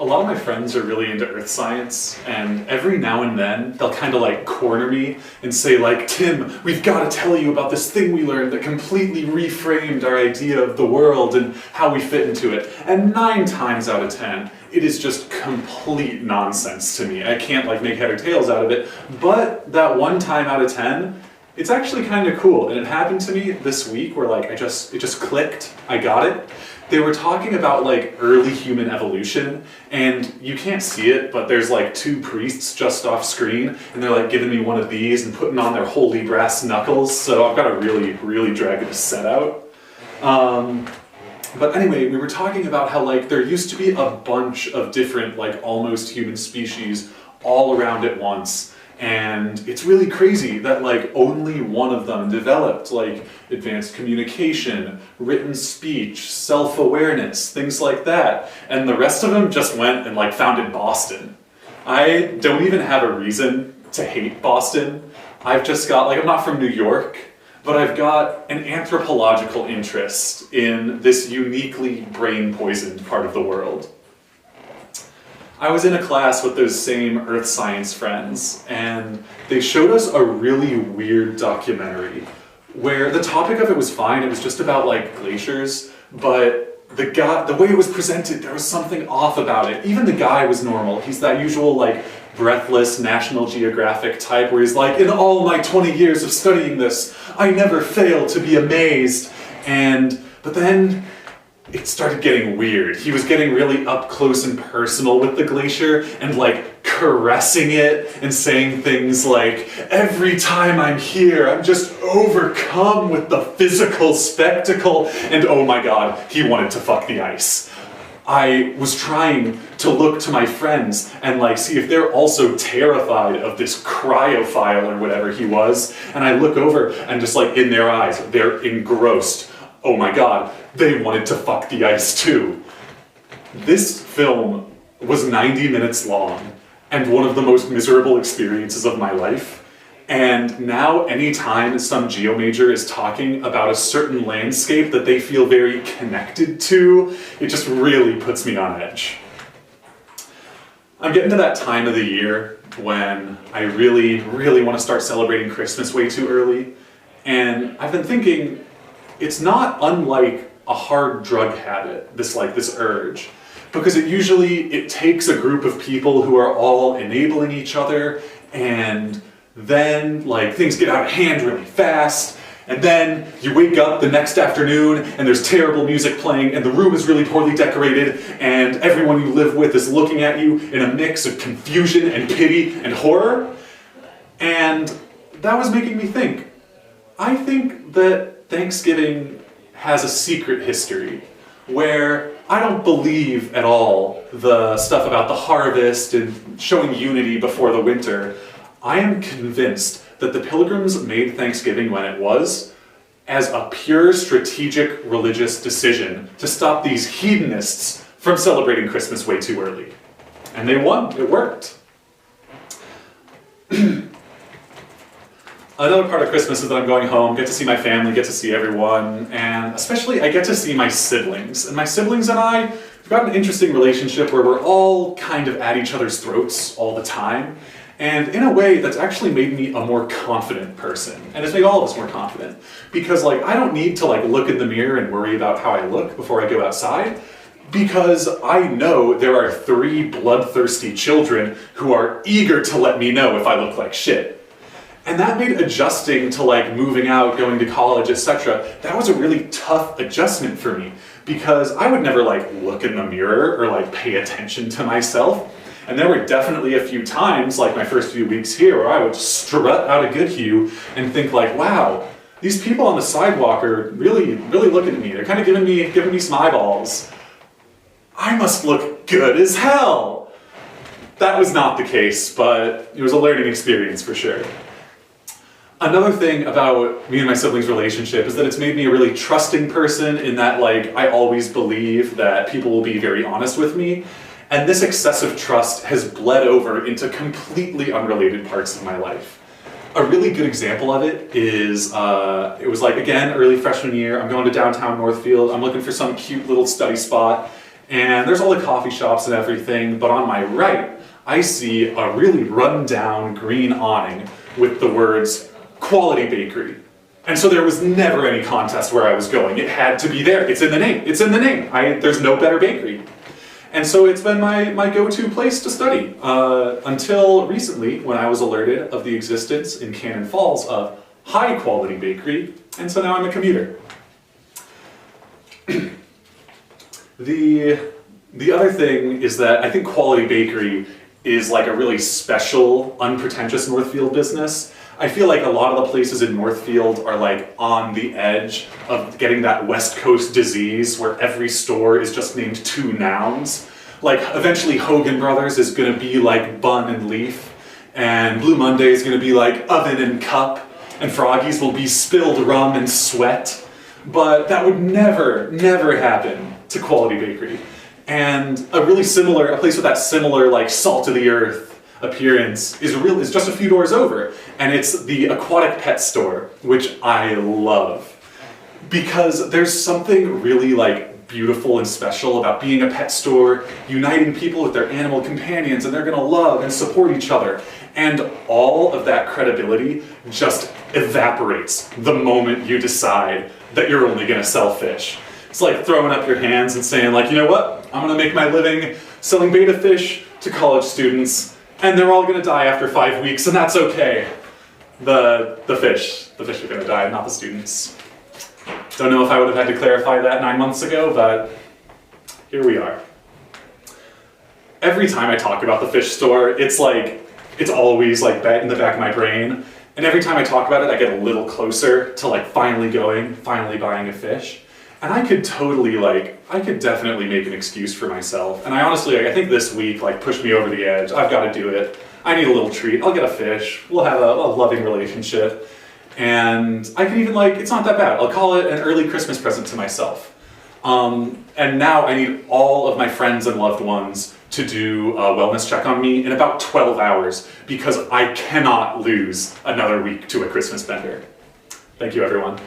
A lot of my friends are really into earth science, and every now and then they'll kind of like corner me and say like, Tim, we've got to tell you about this thing we learned that completely reframed our idea of the world and how we fit into it. And 9 times out of 10, it is just complete nonsense to me. I can't like make head or tails out of it, but that 1 time out of 10, it's actually kind of cool. And it happened to me this week where like it just clicked, I got it. They were talking about like early human evolution, and you can't see it, but there's like 2 priests just off screen, and they're like giving me one of these and putting on their holy brass knuckles, so I've got to really drag this set out. But anyway, we were talking about how like there used to be a bunch of different like almost human species all around at once. And it's really crazy that like only one of them developed like advanced communication, written speech, self-awareness, things like that. And the rest of them just went and like founded Boston. I don't even have a reason to hate Boston. I've just got, like, I'm not from New York, but I've got an anthropological interest in this uniquely brain-poisoned part of the world. I was in a class with those same earth science friends, and they showed us a really weird documentary where the topic of it was fine. It was just about like glaciers, but the way it was presented, there was something off about it. Even the guy was normal. He's that usual like breathless National Geographic type where he's like, in all my 20 years of studying this, I never failed to be amazed. But then it started getting weird. He was getting really up close and personal with the glacier and like caressing it and saying things like, every time I'm here, I'm just overcome with the physical spectacle. And oh my God, he wanted to fuck the ice. I was trying to look to my friends and like see if they're also terrified of this cryophile or whatever he was. And I look over and just like in their eyes, they're engrossed. Oh my God, they wanted to fuck the ice too. This film was 90 minutes long and one of the most miserable experiences of my life. And now anytime some geomajor is talking about a certain landscape that they feel very connected to, it just really puts me on edge. I'm getting to that time of the year when I really want to start celebrating Christmas way too early. And I've been thinking, it's not unlike a hard drug habit, this urge, because it takes a group of people who are all enabling each other, and then like things get out of hand really fast, and then you wake up the next afternoon and there's terrible music playing and the room is really poorly decorated and everyone you live with is looking at you in a mix of confusion and pity and horror. And that was making me think. I think that Thanksgiving has a secret history where I don't believe at all the stuff about the harvest and showing unity before the winter. I am convinced that the Pilgrims made Thanksgiving when it was as a pure strategic religious decision to stop these hedonists from celebrating Christmas way too early. And they won. It worked. Another part of Christmas is that I'm going home, get to see my family, get to see everyone, and especially I get to see my siblings. And my siblings and I, we've got an interesting relationship where we're all kind of at each other's throats all the time. And in a way, that's actually made me a more confident person. And it's made all of us more confident. Because like, I don't need to like look in the mirror and worry about how I look before I go outside. Because I know there are 3 bloodthirsty children who are eager to let me know if I look like shit. And that made adjusting to like moving out, going to college, etc. That was a really tough adjustment for me because I would never like look in the mirror or like pay attention to myself. And there were definitely a few times, like my first few weeks here, where I would strut out a good hue and think like, wow, these people on the sidewalk are really looking at me. They're kind of giving me some eyeballs. I must look good as hell. That was not the case, but it was a learning experience for sure. Another thing about me and my siblings' relationship is that it's made me a really trusting person in that like I always believe that people will be very honest with me. And this excessive trust has bled over into completely unrelated parts of my life. A really good example of it is, it was like, again, early freshman year, I'm going to downtown Northfield, I'm looking for some cute little study spot, and there's all the coffee shops and everything, but on my right, I see a really run-down green awning with the words, Quality Bakery. And so there was never any contest where I was going. It had to be there. It's in the name. It's in the name. There's no better bakery. And so it's been my go-to place to study until recently when I was alerted of the existence in Cannon Falls of High Quality Bakery, and so now I'm a commuter. The other thing is that I think Quality Bakery is like a really special, unpretentious Northfield business. I feel like a lot of the places in Northfield are like on the edge of getting that West Coast disease where every store is just named two nouns. Like eventually Hogan Brothers is gonna be like Bun and Leaf, and Blue Monday is gonna be like Oven and Cup, and Froggy's will be Spilled Rum and Sweat. But that would never, never happen to Quality Bakery. And a place with that similar like salt of the earth appearance is just a few doors over, and it's the Aquatic Pet Store, which I love because there's something really like beautiful and special about being a pet store, uniting people with their animal companions, and they're gonna love and support each other. And all of that credibility just evaporates the moment you decide that you're only gonna sell fish. It's like throwing up your hands and saying like, you know what? I'm gonna make my living selling betta fish to college students, and they're all gonna die after 5 weeks, and that's okay. The fish are gonna die, not the students. Don't know if I would have had to clarify that 9 months ago, but here we are. Every time I talk about the fish store, it's always like in the back of my brain, and every time I talk about it, I get a little closer to like finally buying a fish. And I could definitely make an excuse for myself. And I think this week pushed me over the edge. I've got to do it. I need a little treat. I'll get a fish. We'll have a loving relationship. And I can even it's not that bad. I'll call it an early Christmas present to myself. And now I need all of my friends and loved ones to do a wellness check on me in about 12 hours because I cannot lose another week to a Christmas bender. Thank you, everyone.